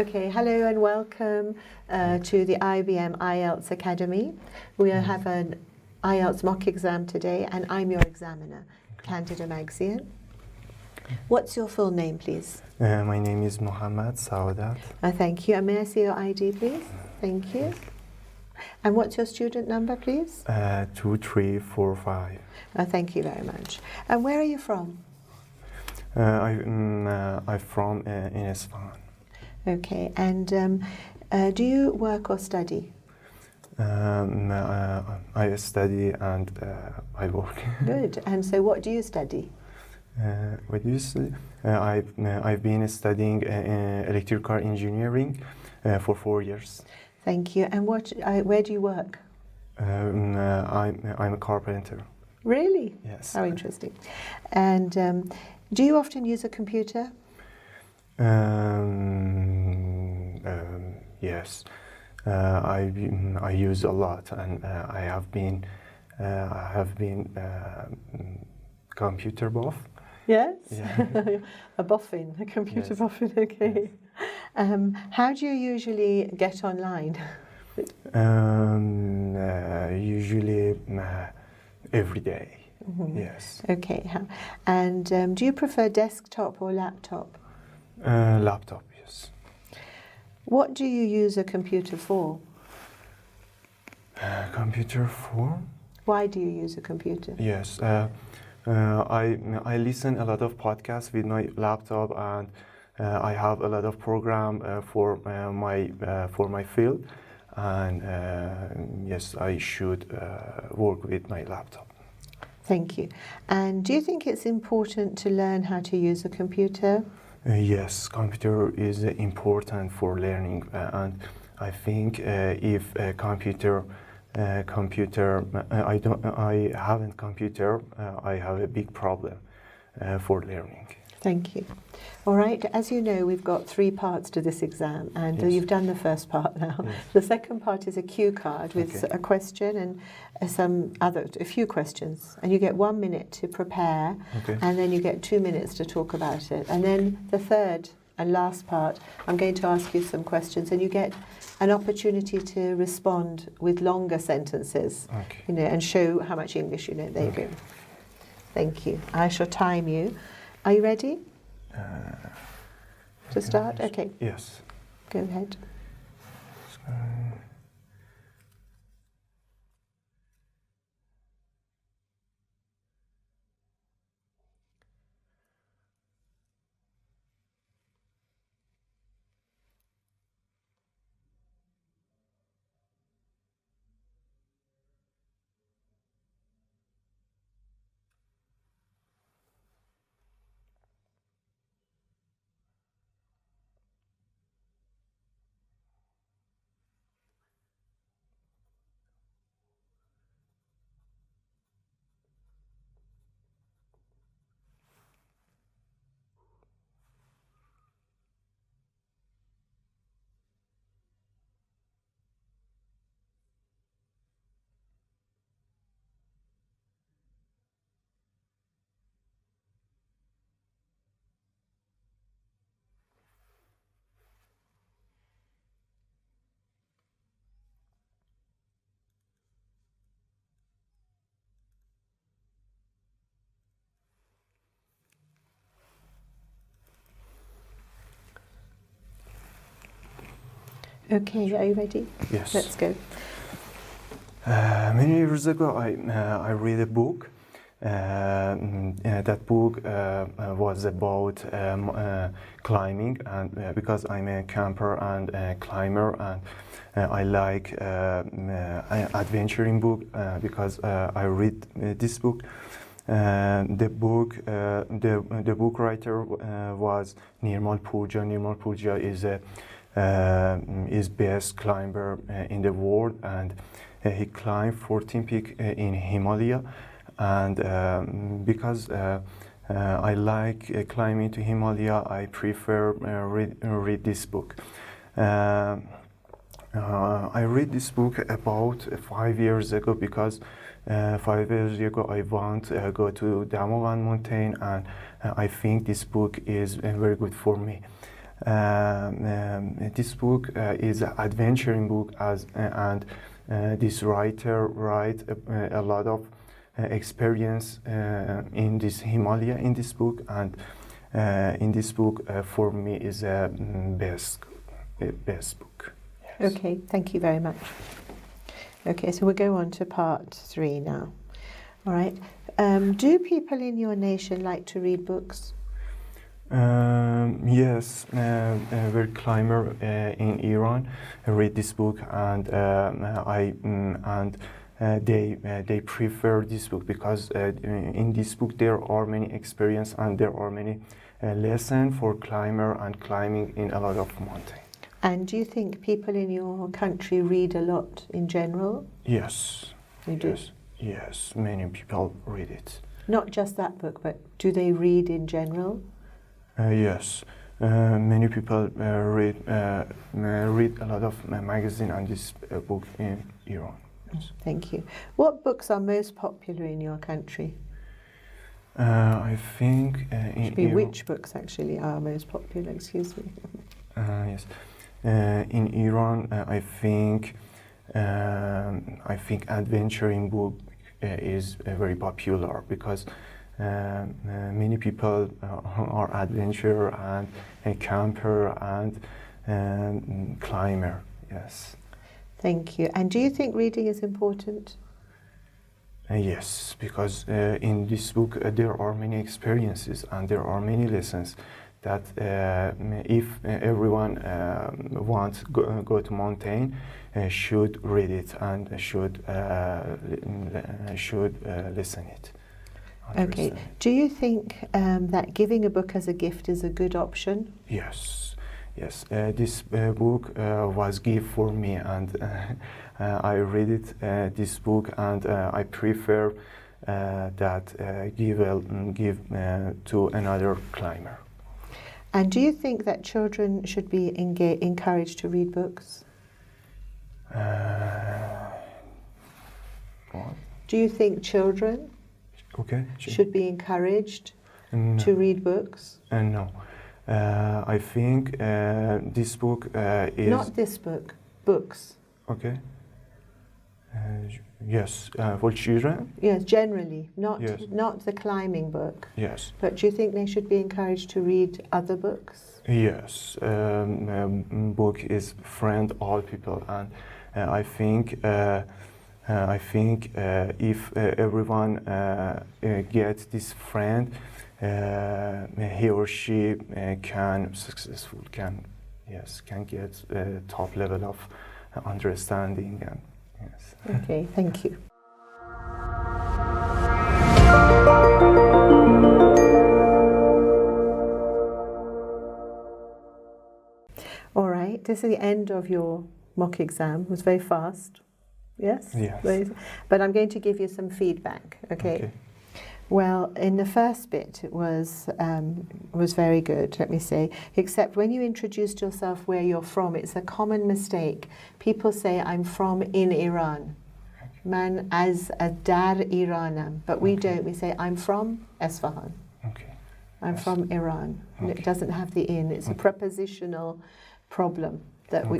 Okay, hello and welcome to the IBM Ielts Academy. We have an Ielts mock exam today and I'm your examiner, Candida Magzian. What's your full name, please? My name is Mohammed Saodat. Thank you. And may I see your ID, please? Thank you. And what's your student number, please? 2345. Thank you very much. And where are you from? I'm from in Isfahan. Okay, and do you work or study? I study and I work. Good. And so what do you study? What do you study? I've been studying electrical engineering for 4 years. Thank you. And where do you work? I'm a carpenter. Really? Yes. How interesting. And do you often use a computer? Yes. I use a lot, and I have been computer buff. Yes. Yeah. A boffin, a computer Yes. boffin. Okay. Yes. How do you usually get online? Usually every day. Mm-hmm. Yes. Okay. And do you prefer desktop or laptop? Laptop, yes. What do you use a computer for? Computer for? Why do you use a computer? Yes. I listen a lot of podcasts with my laptop, and I have a lot of program for my field, and yes, I should work with my laptop. Thank you. And do you think it's important to learn how to use a computer? Yes, computer is important for learning, and I think if a computer, I haven't computer, I have a big problem for learning. Thank you. All right, as you know, we've got 3 parts to this exam, and Yes. you've done the first part now. Yes. The second part is a cue card with Okay. a question and a few questions, and you get 1 minute to prepare, Okay. and then you get 2 minutes to talk about it. And then the third and last part, I'm going to ask you some questions, and you get an opportunity to respond with longer sentences, Okay. and show how much English you know. There Okay. you go. Thank you. I shall time you. Are you ready to start? Okay, Yes. go ahead. Okay, are you ready? Yes. Let's go. Many years ago, I read a book. That book was about climbing, and because I'm a camper and a climber, and I like adventuring book because I read this book. The book writer was Nirmal Purja. Nirmal Purja is best climber in the world, and he climbed 14 peaks in Himalaya, and because I like climbing to Himalaya, I prefer read this book. I read this book about 5 years ago because 5 years ago I want to go to Damovan mountain, and I think this book is very good for me. This book is an adventuring book, and this writer write a lot of experience in this Himalaya in this book, and in this book for me is a best book. Yes. Okay, thank you very much. Okay, so we'll go on to part 3 now. All right. Do people in your nation like to read books? Yes, very climber in Iran read this book, and they prefer this book because in this book there are many experience and there are many lessons for climber and climbing in a lot of mountain. And do you think people in your country read a lot in general? Yes. They do? Yes, many people read it. Not just that book, but do they read in general? Yes, many people read a lot of magazine and this book in Iran. Yes. Thank you. What books are most popular in your country? I think in Iran, which books actually are most popular? Excuse me. Yes, in Iran, I think adventuring book is very popular because many people are adventurer and a camper and climber. Yes. Thank you. And do you think reading is important? Yes, because in this book there are many experiences and there are many lessons that if everyone wants to go to mountain, should read it and should listen it. Okay. Do you think that giving a book as a gift is a good option? Yes. Yes. This book was gift for me, and I read it. This book, and I prefer that give to another climber. And do you think that children should be encouraged to read books? What? Do you think children should be encouraged to read books? No. I think this book is... Not this book, books. Okay. Yes, for children? Yes, generally, not the climbing book. Yes. But do you think they should be encouraged to read other books? Yes. Book is friend all people, and I think if everyone gets this friend, he or she can get top level of understanding, and yes. Okay, thank you. All right, this is the end of your mock exam. It was very fast. Yes? Yes. But I'm going to give you some feedback, okay? Well, in the first bit, it was very good, let me say, except when you introduced yourself where you're from, it's a common mistake. People say, I'm from in Iran. Man as a dar Iranam, but we don't. We say, I'm from Esfahan. Okay. I'm from Iran. Okay. It doesn't have the in. It's a prepositional problem.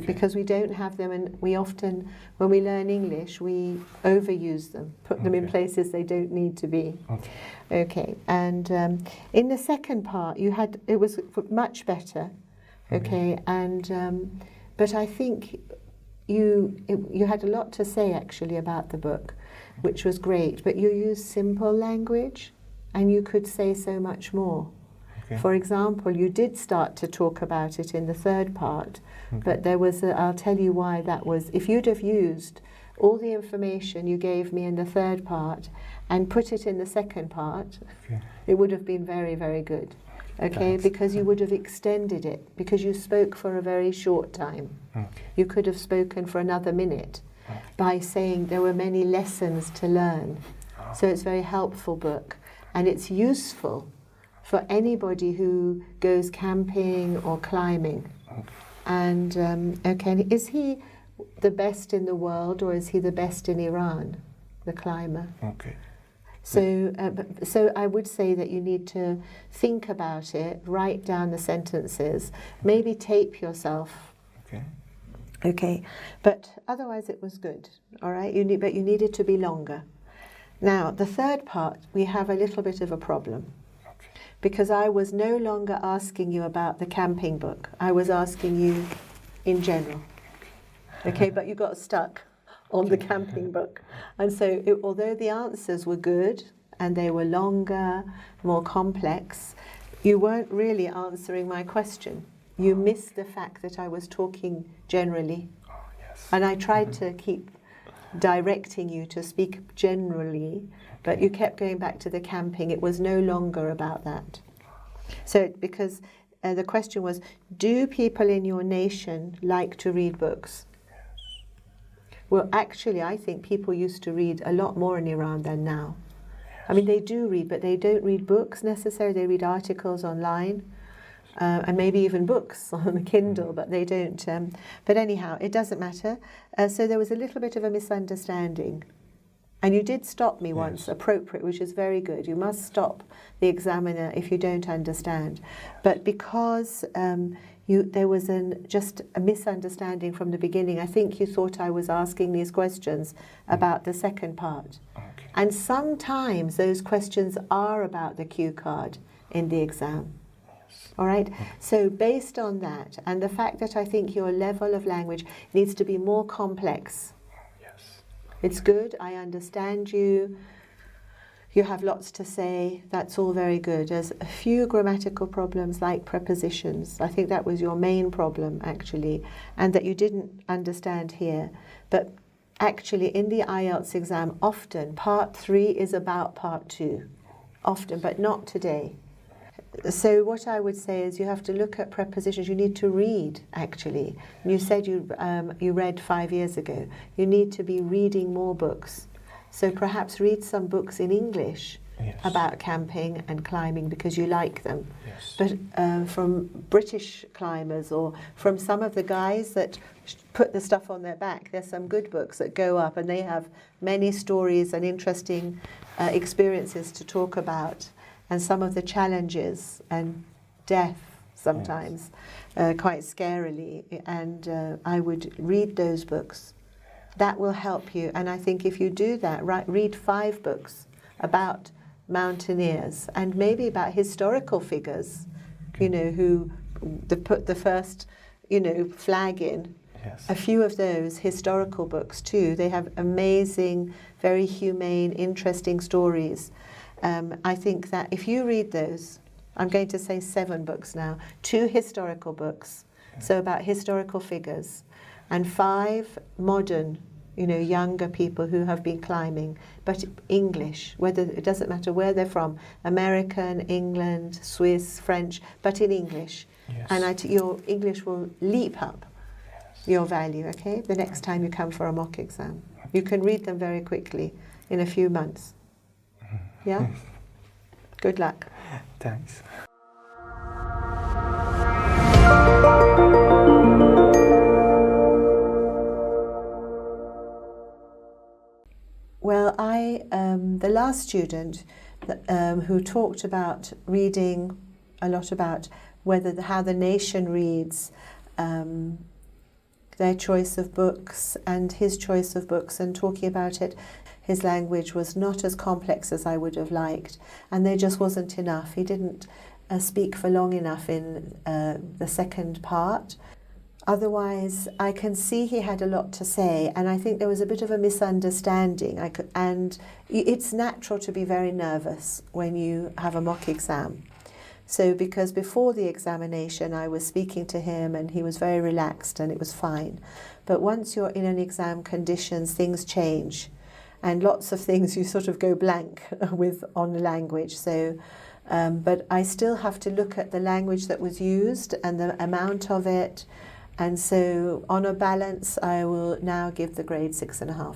Because we don't have them, and we often, when we learn English, we overuse them, put them in places they don't need to be. Okay. And in the second part, it was much better. Okay. And but I think you had a lot to say actually about the book, which was great. But you used simple language, and you could say so much more. Okay. For example, you did start to talk about it in the third part. But there was I'll tell you why that was. If you'd have used all the information you gave me in the third part and put it in the second part, it would have been very, very good. Okay, because you would have extended it, because you spoke for a very short time. You could have spoken for another minute by saying there were many lessons to learn. So it's a very helpful book, and it's useful for anybody who goes camping or climbing. And is he the best in the world, or is he the best in Iran, the climber? Okay. So I would say that you need to think about it, write down the sentences, maybe tape yourself. Okay. Okay, but otherwise it was good. All right, but you need it to be longer. Now the third part, we have a little bit of a problem, because I was no longer asking you about the camping book. I was asking you in general. Okay, but you got stuck on the camping book. And so although the answers were good and they were longer, more complex, you weren't really answering my question. You missed the fact that I was talking generally. Oh, yes. And I tried to keep directing you to speak generally, but you kept going back to the camping. It was no longer about that. So because the question was, do people in your nation like to read books? Well, actually, I think people used to read a lot more in Iran than now. I mean, they do read, but they don't read books necessarily. They read articles online, and maybe even books on the Kindle, but they don't. But anyhow, it doesn't matter. So there was a little bit of a misunderstanding. And you did stop me once, appropriate, which is very good. You must stop the examiner if you don't understand. But because there was just a misunderstanding from the beginning, I think you thought I was asking these questions about the second part. Okay. And sometimes those questions are about the cue card in the exam. Yes. All right? So based on that, and the fact that I think your level of language needs to be more complex. It's good, I understand you, you have lots to say, that's all very good. There's a few grammatical problems like prepositions. I think that was your main problem actually, and that you didn't understand here. But actually in the Ielts exam, often part 3 is about part 2. Often, but not today. So what I would say is you have to look at prepositions. You need to read, actually. You said you read 5 years ago. You need to be reading more books. So perhaps read some books in English about camping and climbing because you like them. Yes. But from British climbers or from some of the guys that put the stuff on their back, there's some good books that go up and they have many stories and interesting experiences to talk about. And some of the challenges and death sometimes, quite scarily. And I would read those books. That will help you. And I think if you do that, read 5 books about mountaineers and maybe about historical figures, who put the first, flag in. Yes. A few of those historical books too. They have amazing, very humane, interesting stories. I think that if you read those, I'm going to say 7 books now, 2 historical books, so about historical figures, and 5 modern, younger people who have been climbing, but English, it doesn't matter where they're from, American, England, Swiss, French, but in English. Yes. And your English will leap up your value, okay, the next time you come for a mock exam. You can read them very quickly in a few months. Yeah? Good luck. Thanks. Well, the last student who talked about reading a lot about how the nation reads, their choice of books and his choice of books and talking about it, his language was not as complex as I would have liked, and there just wasn't enough. He didn't speak for long enough in the second part. Otherwise, I can see he had a lot to say, and I think there was a bit of a misunderstanding. And it's natural to be very nervous when you have a mock exam. So because before the examination I was speaking to him and he was very relaxed and it was fine. But once you're in an exam conditions, things change. And lots of things you sort of go blank with on the language. So, but I still have to look at the language that was used and the amount of it. And so on a balance, I will now give the grade 6.5.